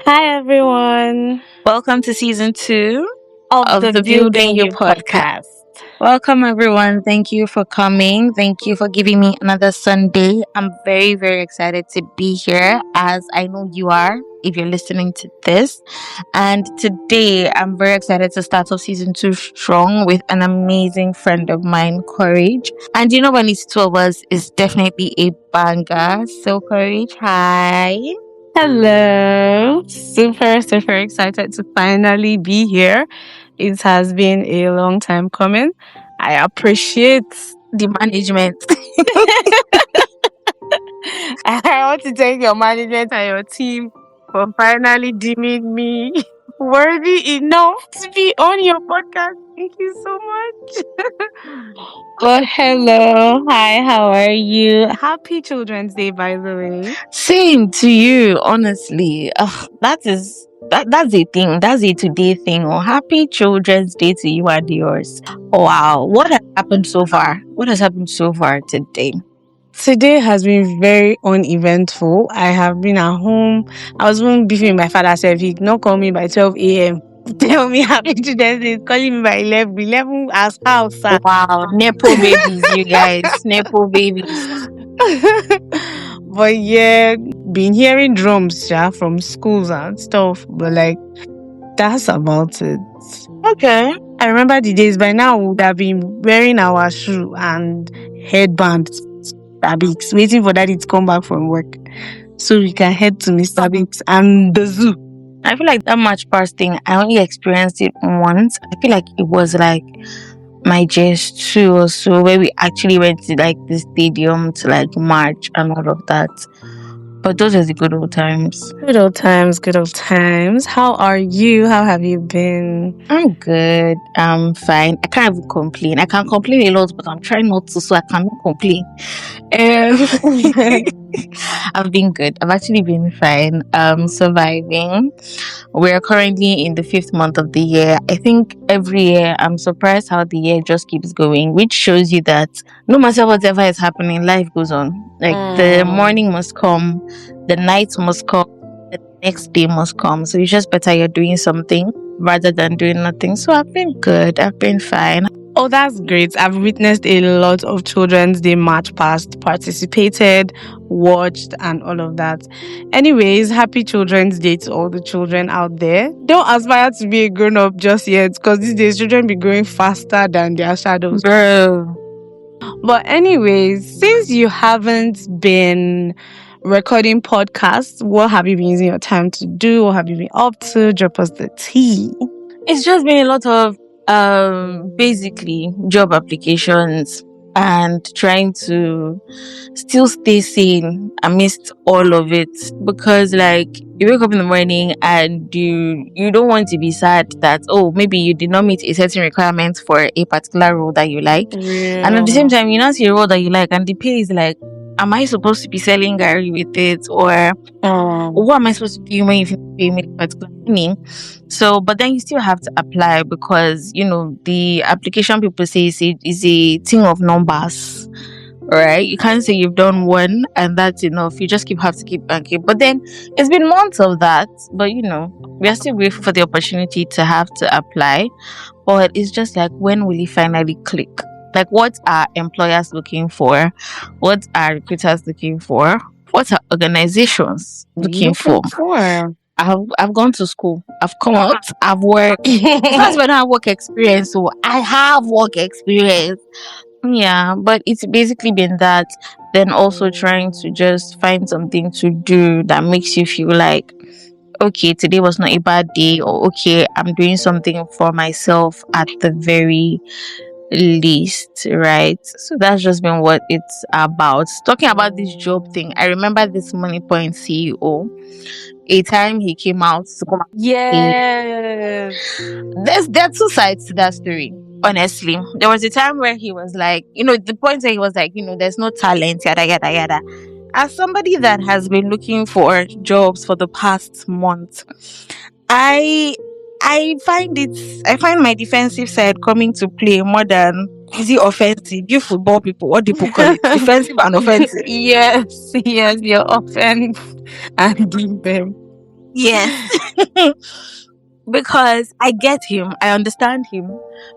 Hi, everyone. Welcome to season 2 Of of the the Building Building You You podcast. podcast. Welcome, everyone. Thank you for coming. Thank you for giving me another Sunday. I'm very, very excited to be here, as I know you are if you're listening to this. And today, I'm very excited to start off season 2 strong with an amazing friend of mine, Courage. And you know, when it's two of us, it's definitely a banger. So, Courage, hi. Hello. Super excited to finally be here. It has been a long time coming. I appreciate The management. I want to thank your management and your team for finally deeming me worthy enough to be on your podcast. Thank you so much. Well, hello. Hi, how are you? Happy Children's Day, by the way. Same to you, honestly. That's a thing. That's a today thing. Oh, happy Children's Day to you and yours. Wow, what has happened so far? What has happened so far today? Today has been very uneventful. I have been at home. I was even beefing with my father, said he did not call me by 12 a.m. Tell me happy Children's Day. He's calling me by 11. 11 as house, sir. Wow, nepo babies, you guys, nepo babies. But yeah, been hearing drums from schools and stuff. But like, that's about it. Okay. I remember the days by now we would have been wearing our shoe and headbands, Mr. Biggs, waiting for daddy to come back from work so we can head to Mr. Biggs and the zoo. I feel like that March past thing, I only experienced it once. I feel like it was like my JS2 or so, where we actually went to like the stadium to like march and all of that. But those are the good old times. Good old times, good old times. How are you? How have you been? I'm good. I'm fine. I can't even complain. I can complain a lot, but I'm trying not to, so I cannot complain. I've been good. I've actually been fine. Surviving. We're currently in the 5th month of the year. I think every year I'm surprised how the year just keeps going, which shows you that no matter whatever is happening, life goes on. Like the morning must come, the night must come, the next day must come. So it's just better you're doing something rather than doing nothing. So I've been good. I've been fine. Oh, that's great. I've witnessed a lot of Children's Day march past, participated, watched, and all of that. Anyways, happy Children's Day to all the children out there. Don't aspire to be a grown up just yet, because these days children be growing faster than their shadows. Bro. But anyways, since you haven't been recording podcasts, what have you been using your time to do? What have you been up to? Drop us the tea. It's just been a lot of basically job applications and trying to still stay sane amidst all of it, because like you wake up in the morning and you don't want to be sad that maybe you did not meet a certain requirement for a particular role that you like, and at the same time you not see a role that you like and the pay is like, am I supposed to be selling Gary with it, or what am I supposed to be doing when you pay me particular money? So, but then you still have to apply, because the application people say is a thing of numbers, right? You can't say you've done one and that's enough. You just have to keep and keep. But then it's been months of that, but we are still grateful for the opportunity to have to apply. But it's just like, when will it finally click? Like, what are employers looking for? What are recruiters looking for? What are organizations looking for? I've gone to school. I've come out. I've worked. That's when I have work experience. So I have work experience. Yeah, but it's basically been that. Then also trying to just find something to do that makes you feel like, okay, today was not a bad day, or okay, I'm doing something for myself at the very least, right? So that's just been what it's about. Talking about this job thing, I remember this Money Point CEO. A time he came out to come. Yes. There are two sides to that story. Honestly, there was a time where he was like, the point where he was like, there's no talent, yada yada yada. As somebody that has been looking for jobs for the past month, I find my defensive side coming to play more than is it offensive. You football people, what do people call it? Defensive and offensive. Yes, you're offended and give them. Yes. Because I get him, I understand him,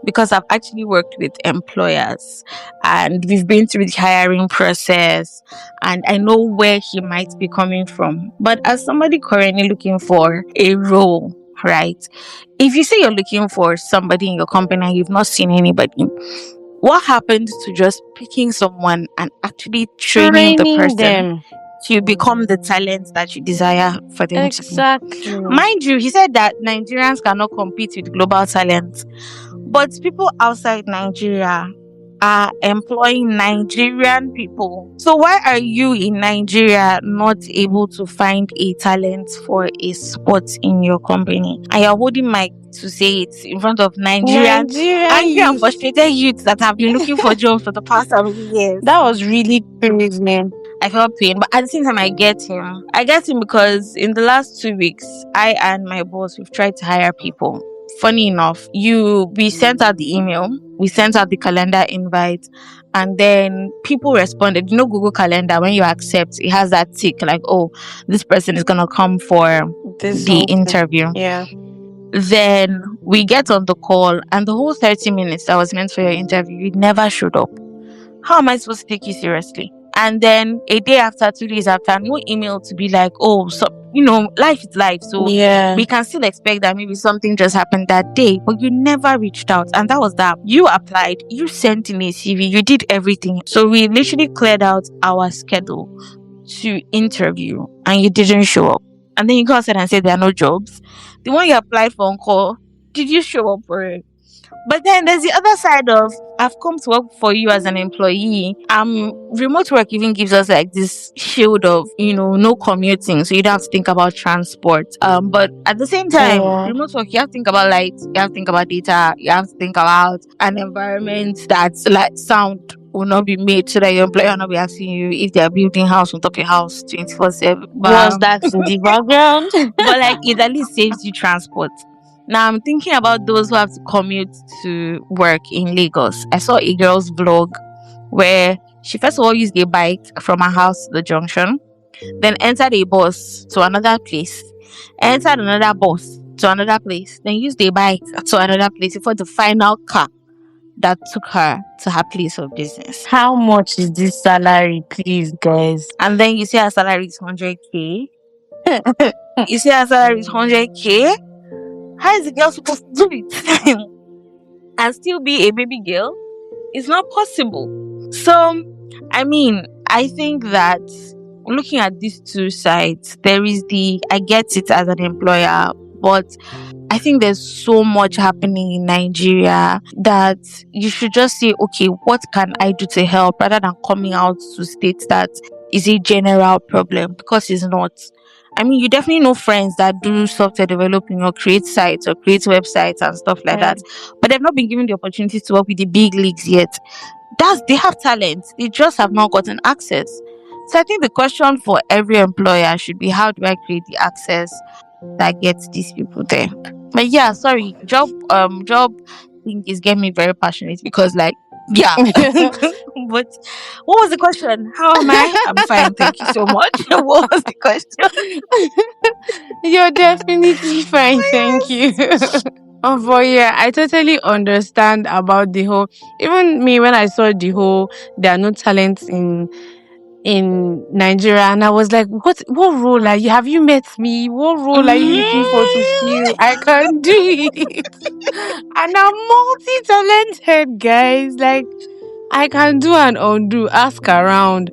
because I've actually worked with employers and we've been through the hiring process, and I know where he might be coming from. But as somebody currently looking for a role, right? If you say you're looking for somebody in your company and you've not seen anybody, what happens to just picking someone and actually training the Training person them. to become the talent that you desire for them to be? Exactly. Mind you, he said that Nigerians cannot compete with global talent, but people outside Nigeria are employing Nigerian people. So why are you in Nigeria not able to find a talent for a spot in your company? And you're holding mic to say it in front of Nigerian Nigerian angry and youth. frustrated youths that have been looking for jobs for the past how many years. That was really crazy, man. I felt pain, but at the same time, I get him. I get him because in the last 2 weeks, I and my boss, we've tried to hire people. Funny enough, we sent out the email, we sent out the calendar invite, and then people responded. You know, Google Calendar, when you accept, it has that tick like, oh, this person is gonna come for This the whole thing. interview. Yeah. Then we get on the call, and the whole 30 minutes that was meant for your interview, you never showed up. How am I supposed to take you seriously? And then a day after, 2 days after, no email to be like, oh, so life is life. So Yeah. we can still expect that maybe something just happened that day, but you never reached out. And that was that. You applied, you sent in a CV, you did everything. So we literally cleared out our schedule to interview, and you didn't show up. And then you go outside and say there are no jobs. The one you applied for on call, did you show up for it? But then there's the other side of, I've come to work for you as an employee. Remote work even gives us like this shield of, no commuting, so you don't have to think about transport. But at the same time, Yeah. remote work, you have to think about light, you have to think about data, you have to think about an environment that's like sound will not be made so that your employer will not be asking you if they are building house on top of your house 24/7. What's that in the background? But like it at least saves you transport. Now I'm thinking about those who have to commute to work in Lagos. I saw a girl's vlog where she first of all used a bike from her house to the junction, then entered a bus to another place, entered another bus to another place, then used a bike to another place before the final car that took her to her place of business. How much is this salary, please, guys? And then you say her salary is 100K. You say her salary is 100K. How is the girl supposed to do it and still be a baby girl? It's not possible. So, I think that looking at these two sides, there is I get it as an employer, but I think there's so much happening in Nigeria that you should just say, okay, what can I do to help, rather than coming out to state that is a general problem, because it's not. You definitely know friends that do software developing or create sites or create websites and stuff like that, but they've not been given the opportunity to work with the big leagues yet. They have talent, they just have not gotten access. So I think the question for every employer should be, how do I create the access that gets these people there? But yeah, sorry, job thing is getting me very passionate because yeah. But what was the question? How am I? I'm fine, thank you so much. What was the question? You're definitely fine, thank you. But yeah, I totally understand about the whole. Even me, when I saw the whole, there are no talents in Nigeria, and I was like, what role are you? Have you met me? What role are you looking for to fill? I can do it. And I'm multi-talented, guys. Like, I can do and undo, ask around.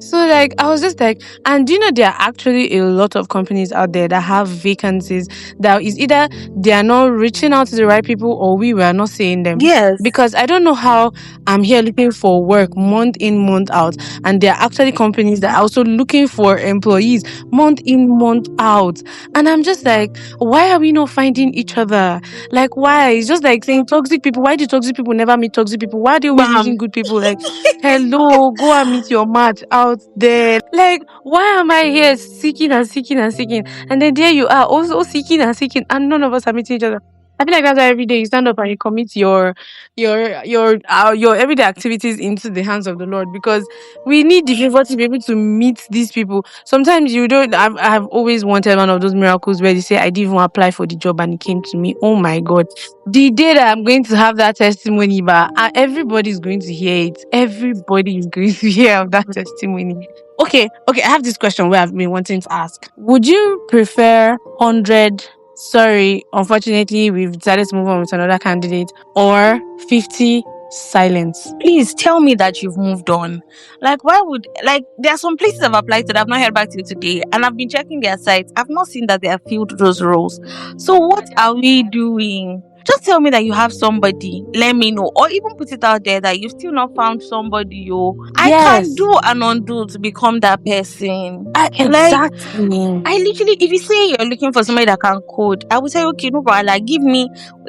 So I was just like, and do you know there are actually a lot of companies out there that have vacancies that is either they are not reaching out to the right people or we were not seeing them. Yes. Because I don't know how I'm here looking for work month in, month out, and there are actually companies that are also looking for employees month in, month out. And I'm just like, why are we not finding each other? Like, why? It's just like saying toxic people. Why do toxic people never meet toxic people? Why are they always meeting good people? Like, hello, go and meet your match out there. Like, why am I here seeking and seeking and seeking? And then there you are, also seeking and seeking, and none of us are meeting each other. I feel like that's why every day you stand up and you commit your everyday activities into the hands of the Lord, because we need the favor to be able to meet these people. Sometimes you don't. I've always wanted one of those miracles where they say I didn't even apply for the job and it came to me. Oh my God, the day that I'm going to have that testimony, but everybody's going to hear it. Everybody is going to hear of that testimony. Okay, I have this question where I've been wanting to ask. Would you prefer 100? Sorry, unfortunately, we've decided to move on with another candidate, or 50 silence. Please tell me that you've moved on. Like, why would, like, there are some places I've applied to that I've not heard back to today, and I've been checking their sites. I've not seen that they have filled those roles. So what are we doing? Just tell me that you have somebody. Let me know, or even put it out there that you've still not found somebody. Yo, I can do and undo to become that person. Like, Exactly. I literally, if you say you're looking for somebody that can code, I would say, okay, no problem. Like,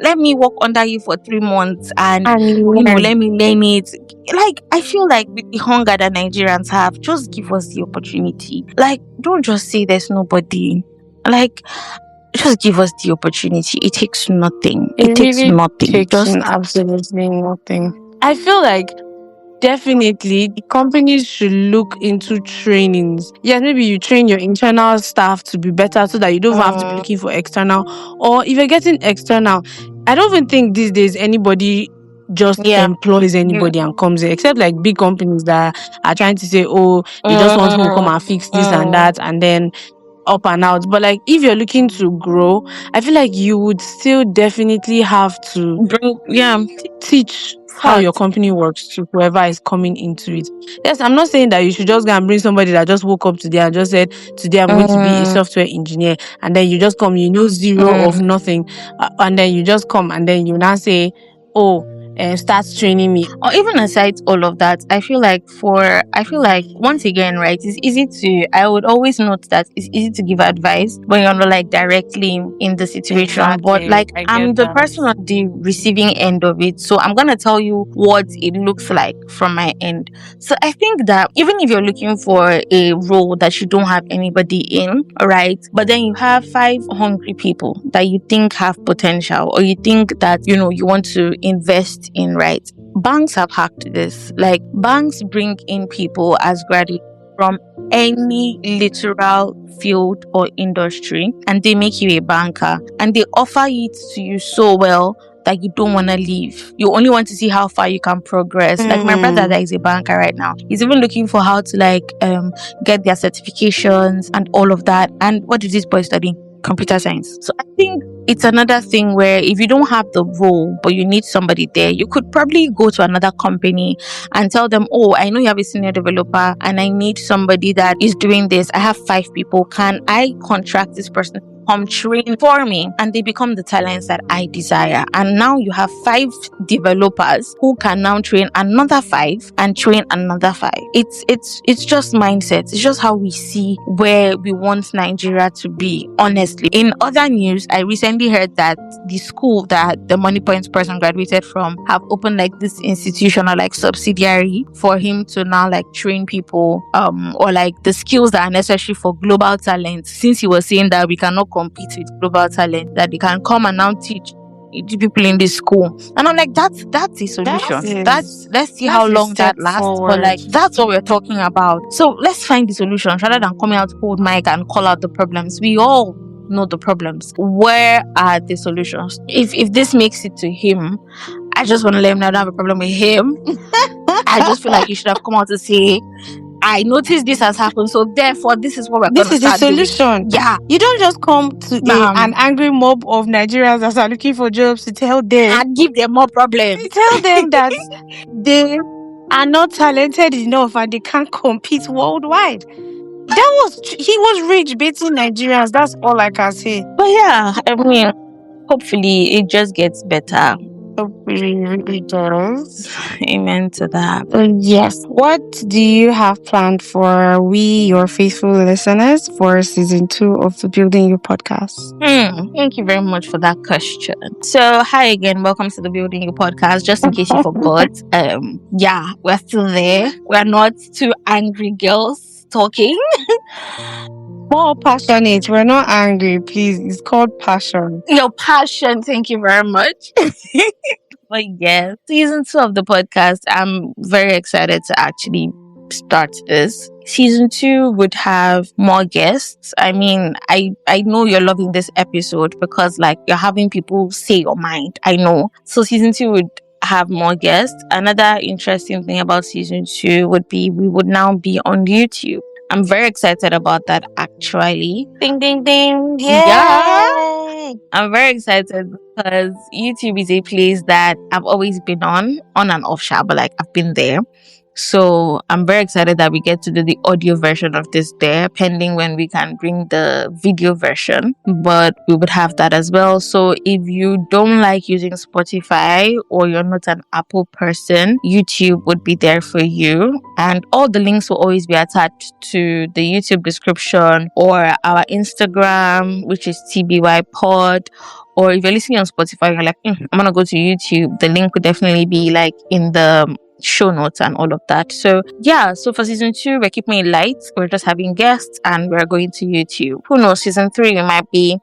let me work under you for 3 months, and let me learn it. Like, I feel like with the hunger that Nigerians have, just give us the opportunity. Like, don't just say there's nobody. Like, just give us the opportunity. It takes nothing. It takes really nothing. takes absolutely nothing. I feel like definitely the companies should look into trainings. Yes, maybe you train your internal staff to be better so that you don't even have to be looking for external. Or if you're getting external, I don't even think these days anybody just employs anybody and comes in, except like big companies that are trying to say, oh, they just want people to come and fix this and that, and then up and out. But like, if you're looking to grow, I feel like you would still definitely have to teach how your company works to whoever is coming into it. Yes, I'm not saying that you should just go and bring somebody that just woke up today and just said, today I'm going to be a software engineer, and then you just come, you know, zero of nothing, and then you just come and then you now say, oh, start training me. Or even aside all of that, I feel like once again, right, it's easy to, I would always note that it's easy to give advice when you're not like directly in the situation. But like, I'm the person on the receiving end of it, so I'm gonna tell you what it looks like from my end. So I think that even if you're looking for a role that you don't have anybody in, right, but then you have 5 hungry people that you think have potential, or you think that, you know, you want to invest in, right? Banks have hacked this. Like, banks bring in people as graduates from any literal field or industry, and they make you a banker, and they offer it to you so well that you don't want to leave. You only want to see how far you can progress. Like my brother that is a banker right now, he's even looking for how to like get their certifications and all of that. And what did this boy study? Computer science. So I think it's another thing where if you don't have the role but you need somebody there, you could probably go to another company and tell them, oh, I know you have a senior developer and I need somebody that is doing this. I have 5 people. Can I contract this person come train for me? And they become the talents that I desire. And now you have 5 developers who can now train another 5 and train another 5. It's just mindset. It's just how we see where we want Nigeria to be, honestly. In other news, I recently heard that the school that the Money Points person graduated from have opened like this institution or like subsidiary for him to now like train people or like the skills that are necessary for global talent, since he was saying that we cannot compete with global talent, that they can come and now teach people in this school. And I'm like, that's a solution. Let's see how long that lasts. But like, that's what we're talking about. So let's find the solutions rather than coming out to hold mic and call out the problems. We all know the problems. Where are the solutions? If this makes it to him, I just want to let him know I don't have a problem with him. I just feel like you should have come out to say, I noticed this has happened, so therefore this is what we're going to start doing. This is the solution. Yeah. You don't just come to an angry mob of Nigerians that are looking for jobs to tell them and give them more problems. Tell them that they are not talented enough and they can't compete worldwide. He was rage baiting Nigerians. That's all I can say. But yeah, I mean, hopefully it just gets better. Hopefully it really does. Amen to that. Yes. What do you have planned for we, your faithful listeners, for season 2 of the Building You podcast? Thank you very much for that question. So, hi again. Welcome to the Building You podcast. Just in case you forgot, yeah, we're still there. We're not 2 angry girls talking. More passionate. We're not angry, please. It's called passion. Your passion. Thank you very much. But yes, season 2 of the podcast, I'm very excited to actually start this. Season 2 would have more guests. I mean, I know you're loving this episode because like you're having people say your mind. I know. So season 2 would have more guests. Another interesting thing about season 2 would be we would now be on YouTube. I'm very excited about that actually. Ding ding ding. Yeah. Yay! I'm very excited because YouTube is a place that I've always been on and off, but like I've been there. So I'm very excited that we get to do the audio version of this there, pending when we can bring the video version. But we would have that as well. So if you don't like using Spotify or you're not an Apple person, YouTube would be there for you. And all the links will always be attached to the YouTube description or our Instagram, which is TBY Pod. Or if you're listening on Spotify, you're like, I'm gonna go to YouTube. The link would definitely be like in the show notes and all of that. So yeah, so for season 2 we're keeping it light. We're just having guests and we're going to YouTube. Who knows, season 3 we might be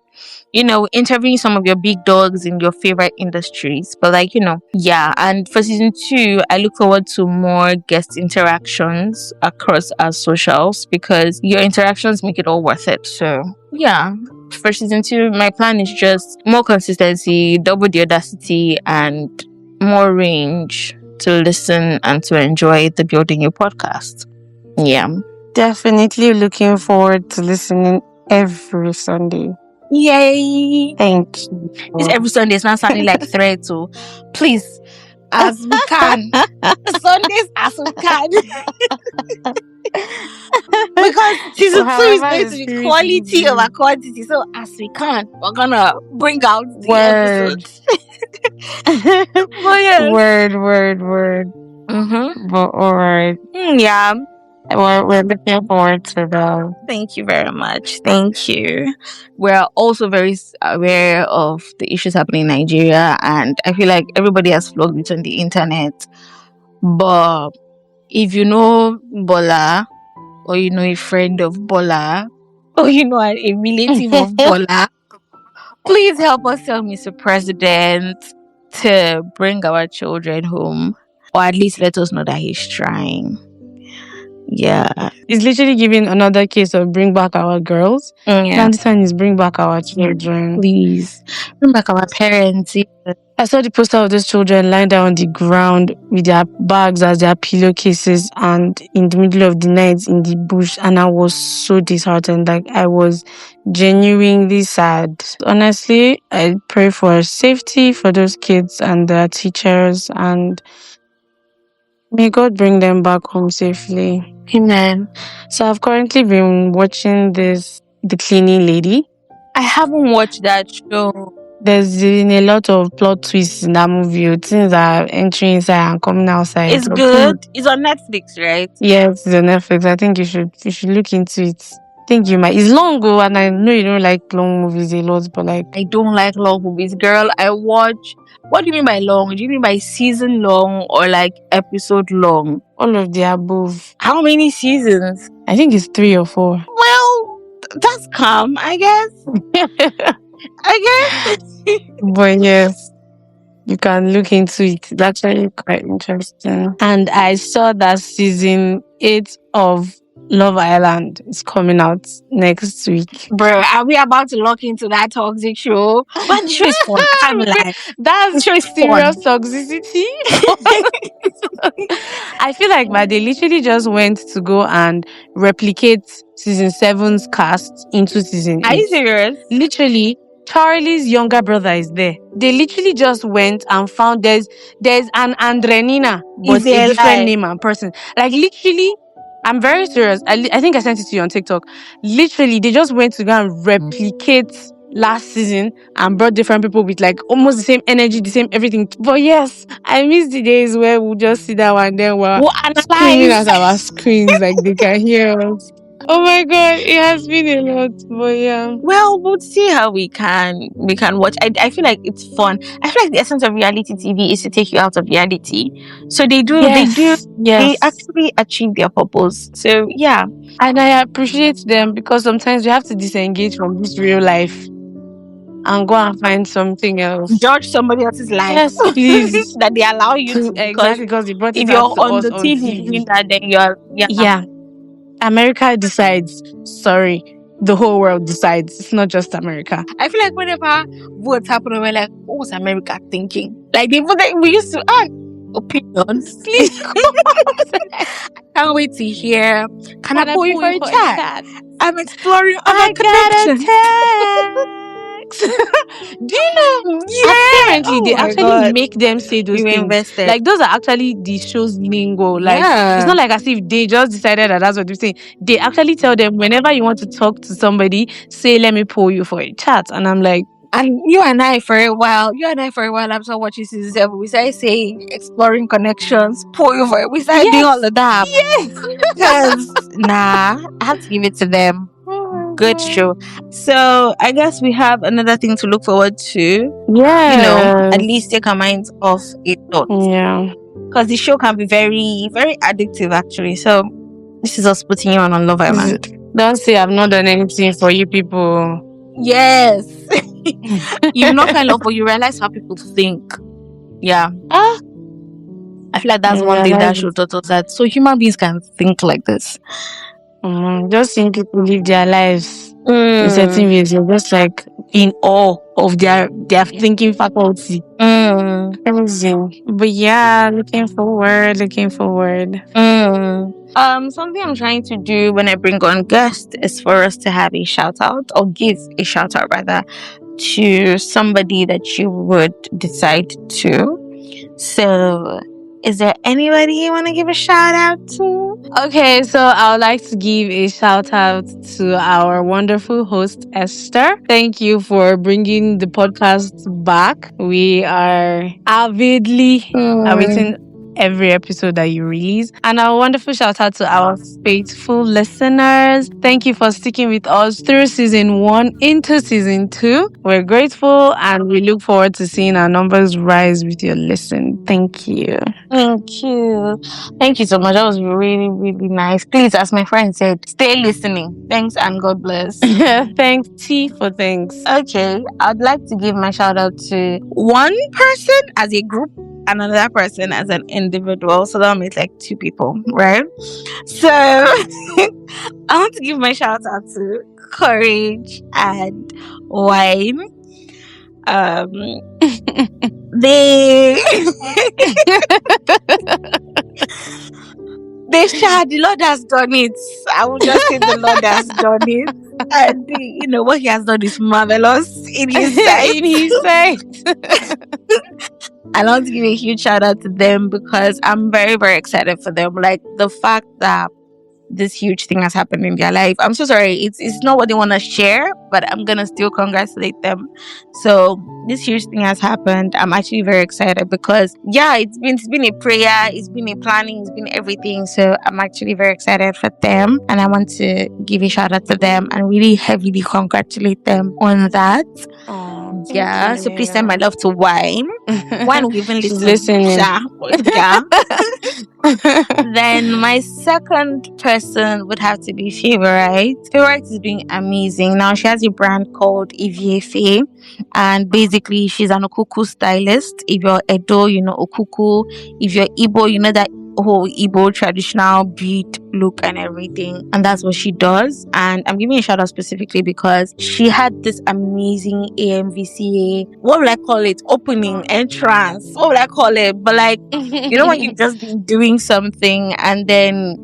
interviewing some of your big dogs in your favorite industries. But like, yeah. And for season 2, I look forward to more guest interactions across our socials because your interactions make it all worth it. So yeah. For season 2, my plan is just more consistency, double the audacity, and more range to listen and to enjoy the Building You podcast. Yeah. Definitely looking forward to listening every Sunday. Yay! Thank you. It's every Sunday. It's not sounding like threat. So please, as we can, Sundays as we can. Because season 2 is going to be quality over quantity. So as we can, we're gonna bring out the episodes. Yes. Word. But all right. Yeah. We're looking forward to that. Thank you very much. Thank you. We're also very aware of the issues happening in Nigeria, and I feel like everybody has flogged it on the internet. But if you know Bola, or you know a friend of Bola, or you know a relative of Bola, please help us tell Mr. President to bring our children home, or at least let us know that he's trying. Yeah. It's literally giving another case of bring back our girls. Yeah. And this one is bring back our children. Please. Bring back our parents. I saw the poster of those children lying down on the ground with their bags as their pillowcases and in the middle of the night in the bush, and I was so disheartened. Like, I was genuinely sad. Honestly, I pray for safety for those kids and their teachers, and may God bring them back home safely. Amen. So I've currently been watching The Cleaning Lady. I haven't watched that show. There's been a lot of plot twists in that movie. Things are entering inside and coming outside. It's good. It's on Netflix, right? Yes, it's on Netflix. I think you should look into it. I think you might. It's long ago, and I know you don't like long movies a lot, but like, I don't like long movies, girl. I watch. What do you mean by long? Do you mean by season long or like episode long? All of the above. How many seasons? I think it's 3 or 4. Well, that's calm, I guess. But yes, you can look into it. It's actually quite interesting. And I saw that season 8 of Love Island is coming out next week. Bro, are we about to lock into that toxic show? But the show is fun. I'm like, that's serious toxicity. I feel like they literally just went to go and replicate season 7's cast into season 8. Are you serious? Literally, Charlie's younger brother is there. They literally just went and found there's an Andrenina, but a different name and person. Like, literally, I'm very serious. I think I sent it to you on TikTok. Literally, they just went to go and replicate last season and brought different people with like almost the same energy, the same everything. But yes, I miss the days where we'll just sit down and then we're screaming at our screens like they can hear us. Oh my god, it has been a lot, but yeah. Well, we'll see how we can watch. I feel like it's fun. I feel like the essence of reality TV is to take you out of reality. So Yes, they yes. actually achieve their purpose. So yeah. And I appreciate them because sometimes we have to disengage from this real life and go and find something else. Judge somebody else's life Yes, please. that they allow you to, because Exactly, because they brought if it you're out to on us the on TV doing TV. that, then you're yeah. Yeah, America decides. Sorry, the whole world decides. It's not just America. I feel like whenever votes happen, we're like, what was America thinking? Like they voted, we used to opinions. Please come. I can't wait to hear. Can I Can I pull you pull for you a for a chat? chat? I'm exploring other I connections. got a text. Do you know? Yeah. Apparently, Oh they my actually god. make them say those You things. invested. Like those are actually the show's lingo. Like it's Yeah. not like as if they just decided that that's what they're saying. They actually tell them whenever you want to talk to somebody, say, "Let me pull you for a chat." And I'm like, And you and I for a while, after watching season 7, we started saying exploring connections, pull you for it. We started doing all yes, of that. yes. Because I have to give it to them. Oh my Good god. show. So I guess we have another thing to look forward to. At least Yes. take our minds off it thought. Yeah. Because the show can be very, very addictive actually. So this is us putting you on Love Island. Don't say I've not done anything for you people. Yes. You've not fell off, but you realize how people think. Yeah. Ah, I feel like that's I one thing that realize show taught us, that so human beings can think like this. just seeing people live their lives in certain ways, you're just like in awe of their thinking faculty. Crazy. But yeah, looking forward. Something I'm trying to do when I bring on guests is for us to have a shout out, or give a shout out rather, to somebody that you would decide to. So is there anybody you want to give a shout out to? Okay, so I would like to give a shout out to our wonderful host, Esther. Thank you for bringing the podcast back. We are avidly awaiting every episode that you release. And a wonderful shout out to our faithful listeners. Thank you for sticking with us through season 1 into season 2. We're grateful and we look forward to seeing our numbers rise with your listen. Thank you. Thank you. Thank you so much. That was really, really nice. Please, as my friend said, stay listening. Thanks and God bless. Thanks, T, for thanks. Okay, I'd like to give my shout out to one person as a group and another person as an individual. So that makes like 2 people, right? So I want to give my shout out to Courage and Wine. They the Lord has done it. I will just say the Lord has done it. And what he has done is marvelous in his sight. In his sight. I want to give a huge shout out to them because I'm very, very excited for them. Like the fact that this huge thing has happened in their life. I'm so sorry. It's not what they want to share, but I'm gonna still congratulate them. So this huge thing has happened. I'm actually very excited because it's been a prayer, it's been a planning, it's been everything. So I'm actually very excited for them, and I want to give a shout out to them and really heavily congratulate them on that. Yeah. So please send my love to Wine. Wine will even She's listen. listening. Yeah. Then my second person would have to be Favorite. Favorite is doing amazing. Now she has a brand called Eviefe, and basically she's an Okuku stylist. If you're Edo, you know Okuku. If you're Igbo, you know that whole Igbo traditional bead look and everything, and that's what she does. And I'm giving a shout out specifically because she had this amazing AMVCA, what would I call it, opening entrance, what would I call it, but like when you've just been doing something and then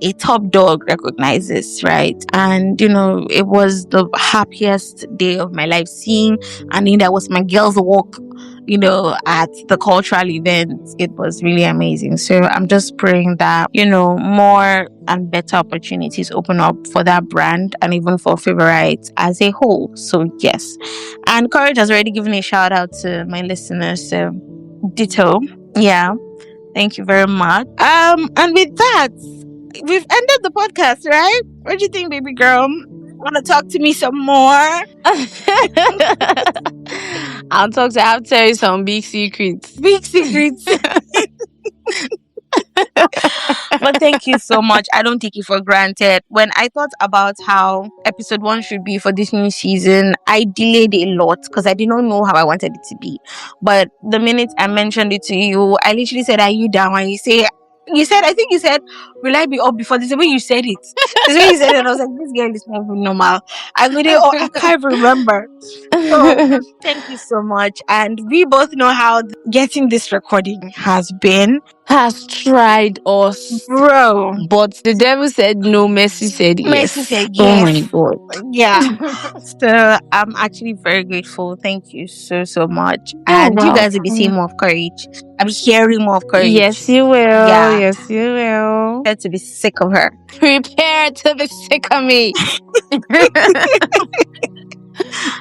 a top dog recognizes, right? And it was the happiest day of my life seeing, and then that was my girls walk at the cultural event. It was really amazing. So I'm just praying that more and better opportunities open up for that brand and even for Favorites as a whole. So yes, and Courage has already given a shout out to my listeners, so ditto. Yeah, thank you very much. And with that, we've ended the podcast, right? What do you think, baby girl? Want to talk to me some more? I'll tell you some big secrets. Big secrets. But thank you so much. I don't take it for granted. When I thought about how episode 1 should be for this new season, I delayed a lot because I did not know how I wanted it to be. But the minute I mentioned it to you, I literally said, "Are you down?" And I think you said, "Will I be up before this?" The way you said it. The way you said it, I was like, this girl is not normal. I can't remember. So thank you so much. And we both know how getting this recording has been. Has tried us. Bro. But the devil said no, Mercy said Mercy yes. said Oh my yes. God. Yeah. So I'm actually very grateful. Thank you so, so much. You're And you guys will be seeing welcome. more of Courage. I'll be hearing more of Courage. Yes, you will. Yeah. Yes, you will. Prepare to be sick of her. Prepare to be sick of me.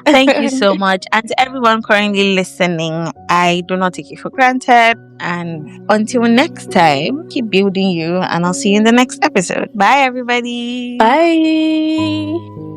Thank you so much. And to everyone currently listening, I do not take it for granted. And until next time, keep building you. And I'll see you in the next episode. Bye, everybody. Bye.